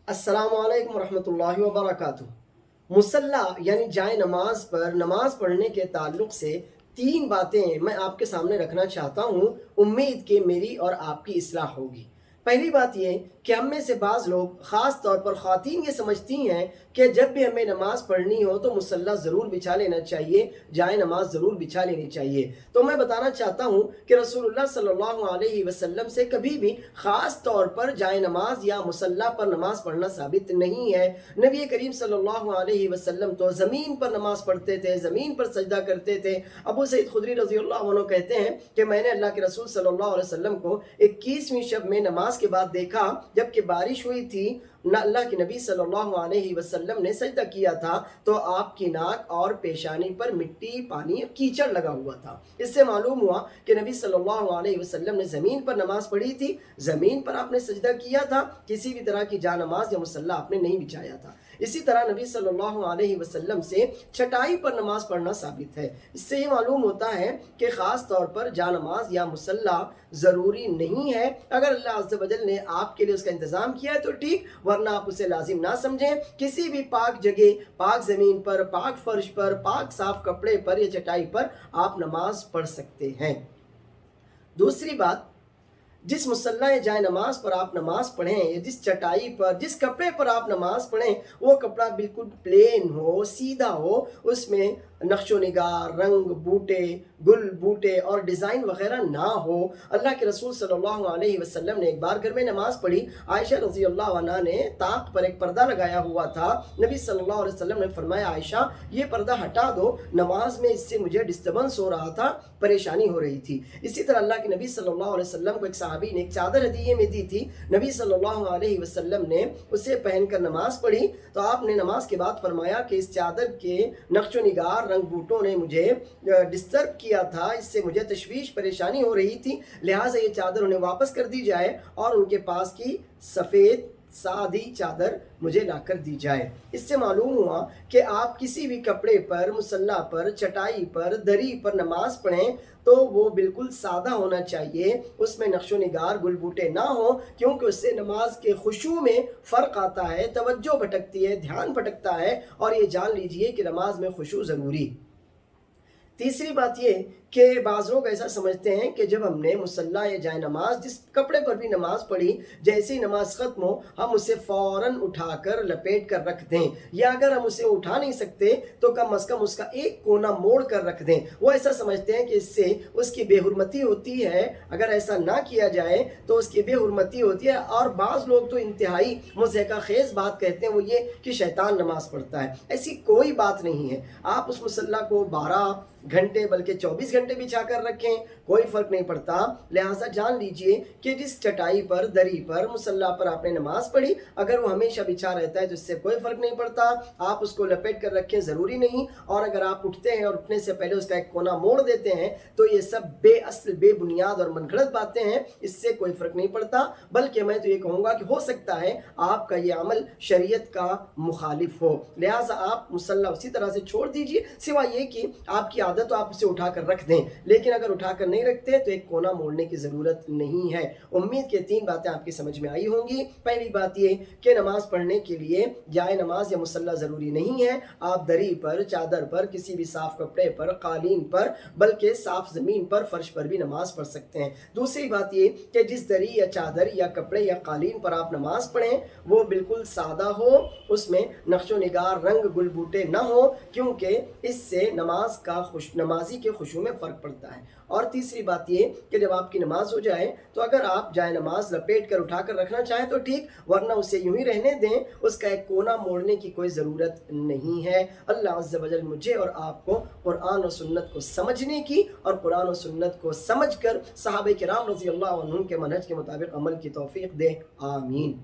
अस्सलाम वालेकुम रहमतुल्लाहि व बरकातुहू। मुसल्ला यानी जाए नमाज पर नमाज पढ़ने के ताल्लुक़ से तीन बातें मैं आपके सामने रखना चाहता हूँ। उम्मीद कि मेरी और आपकी इस्लाह होगी। पहली बात ये कि हम में से बाज़ लोग ख़ास तौर पर ख़वातीन ये समझती हैं कि जब भी हमें नमाज़ पढ़नी हो तो मुसल्ला ज़रूर बिछा लेना चाहिए, जाए नमाज ज़रूर बिछा लेनी चाहिए। तो मैं बताना चाहता हूँ कि रसूलुल्लाह सल्लल्लाहु अलैहि वसल्लम से कभी भी ख़ास तौर पर जाए नमाज या मुसल्ला पर नमाज पढ़ना साबित नहीं है। नबी करीम सल्लल्लाहु अलैहि वसल्लम तो ज़मीन पर नमाज पढ़ते थे, ज़मीन पर सजदा करते थे। अबू सईद खुदरी रज़ियल्लाहु अन्हु कहते हैं कि मैंने अल्लाह के रसूल सल्लल्लाहु अलैहि वसल्लम को 21वीं शब में नमाज के बाद देखा, जबकि बारिश हुई थी। अल्लाह के नबी सल्लल्लाहु अलैहि वसल्लम ने सजदा किया था तो आपकी नाक और पेशानी पर मिट्टी, पानी, कीचड़ लगा हुआ था। इससे मालूम हुआ कि नबी सल्लल्लाहु अलैहि वसल्लम ने ज़मीन पर नमाज पढ़ी थी, ज़मीन पर आपने सजदा किया था, किसी भी तरह की जानमाज या मुसल्ला आपने नहीं बिछाया था। इसी तरह नबी सल्लल्लाहु अलैहि वसल्लम से चटाई पर नमाज पढ़ना साबित है। इससे ये मालूम होता है कि ख़ास तौर पर जानमाज या मुसल्ला ज़रूरी नहीं है। अगर अल्लाह अज़्ज़ व जल ने आपके लिए उसका इंतज़ाम किया है तो ठीक, वरना आप उसे लाजिम ना समझें। किसी भी पाक जगह, पाक ज़मीन पर, पाक फ़र्श पर, पाक साफ़ कपड़े पर या चटाई पर आप नमाज पढ़ सकते हैं। दूसरी बात, जिस मुसल्ला या जाए नमाज पर आप नमाज पढ़ें या जिस चटाई पर, जिस कपड़े पर आप नमाज पढ़ें, वो कपड़ा बिल्कुल प्लेन हो, सीधा हो, उसमें नक्शो निगार, रंग, बूटे, गुल बूटे और डिज़ाइन वग़ैरह ना हो। अल्लाह के रसूल सल्लल्लाहु अलैहि वसल्लम ने एक बार घर में नमाज पढ़ी। आयशा रज़ियल्लाहु अन्हा ने ताक पर एक पर्दा लगाया हुआ था। नबी सल्लल्लाहु अलैहि वसल्लम ने फरमाया, आयशा ये पर्दा हटा दो, नमाज में इससे मुझे डिस्टर्बेंस हो रहा था, परेशानी हो रही थी। इसी तरह अल्लाह के नबी सल्लल्लाहु अलैहि वसल्लम को एक सहाबी ने एक चादर हदीये में दी थी। नबी सल्लल्लाहु अलैहि वसल्लम ने उसे पहनकर नमाज पढ़ी तो आपने नमाज के बाद फरमाया कि इस चादर के नक्शो निगार, रंग बूटों ने मुझे डिस्टर्ब किया था, इससे मुझे तशवीश, परेशानी हो रही थी, लिहाजा ये चादर उन्हें वापस कर दी जाए और उनके पास की सफ़ेद सादी चादर मुझे लाकर दी जाए। इससे मालूम हुआ कि आप किसी भी कपड़े पर, मुसल्ला पर, चटाई पर, दरी पर नमाज पढ़ें तो वो बिल्कुल सादा होना चाहिए, उसमें नक्शो निगार, गुल बूटे ना हो, क्योंकि उससे नमाज के खुशू में फ़र्क आता है, तवज्जो भटकती है, ध्यान भटकता है और ये जान लीजिए कि नमाज में खुशू ज़रूरी। तीसरी बात ये कि बाज़ लोग ऐसा समझते हैं कि जब हमने मुसल्ला या जाए नमाज, जिस कपड़े पर भी नमाज पढ़ी, जैसे ही नमाज ख़त्म हो हम उसे फ़ौरन उठाकर लपेट कर रख दें, या अगर हम उसे उठा नहीं सकते तो कम अज़ कम उसका एक कोना मोड़ कर रख दें। वो ऐसा समझते हैं कि इससे उसकी बेहुरमती होती है। अगर ऐसा ना किया जाए तो उसकी बेहुरमती होती है। और बाज़ लोग तो इंतहाई मुज़हिका ख़ेज़ बात कहते हैं, वो ये कि शैतान नमाज़ पढ़ता है। ऐसी कोई बात नहीं है। आप उस मुसल्ला को 12 घंटे बल्कि 24 घंटे बिछा कर रखें, कोई फ़र्क नहीं पड़ता। लिहाजा जान लीजिए कि जिस चटाई पर, दरी पर, मुसल्ला पर आपने नमाज पढ़ी, अगर वो हमेशा बिछा रहता है तो इससे कोई फ़र्क नहीं पड़ता। आप उसको लपेट कर रखें, ज़रूरी नहीं। और अगर आप उठते हैं और उठने से पहले उसका एक कोना मोड़ देते हैं तो ये सब बेअसल, बेबुनियाद और मनगढ़ंत बातें हैं, इससे कोई फ़र्क नहीं पड़ता। बल्कि मैं तो ये कहूँगा कि हो सकता है आपका ये अमल शरीयत का मुखालिफ हो, लिहाजा आप मुसल्ला उसी तरह से छोड़ दीजिए, सिवाय ये कि आपकी आदत तो आप उसे उठाकर रख दें, लेकिन अगर उठाकर नहीं रखते तो एक कोना मोड़ने की ज़रूरत नहीं है। उम्मीद के 3 बातें आपकी समझ में आई होंगी। पहली बात ये कि नमाज पढ़ने के लिए जाए नमाज या मुसल्ला ज़रूरी नहीं है। आप दरी पर, चादर पर, किसी भी साफ़ कपड़े पर, कालीन पर, बल्कि साफ़ ज़मीन पर, फ़र्श पर भी नमाज पढ़ सकते हैं। दूसरी बात ये कि जिस दरी या चादर या कपड़े या कालीन पर आप नमाज पढ़ें वो बिल्कुल सादा हो, उसमें नक्शो निगार, रंग, गुल बूटे ना हो, क्योंकि इससे नमाजी के खुशू में फ़र्क पड़ता है। और तीसरी बात ये कि जब आपकी नमाज हो जाए तो अगर आप जाए नमाज लपेट कर उठा कर रखना चाहें तो ठीक, वरना उसे यूं ही रहने दें, उसका एक कोना मोड़ने की कोई ज़रूरत नहीं है। अल्लाह अज़्ज़ व जल मुझे और आपको कुरान और सुन्नत को समझने की और कुरान और सुन्नत को समझ कर सहाबा किराम रज़ियल्लाहु अन्हुम के मनहज के मुताबिक अमल की तौफ़ीक़ दे। आमीन।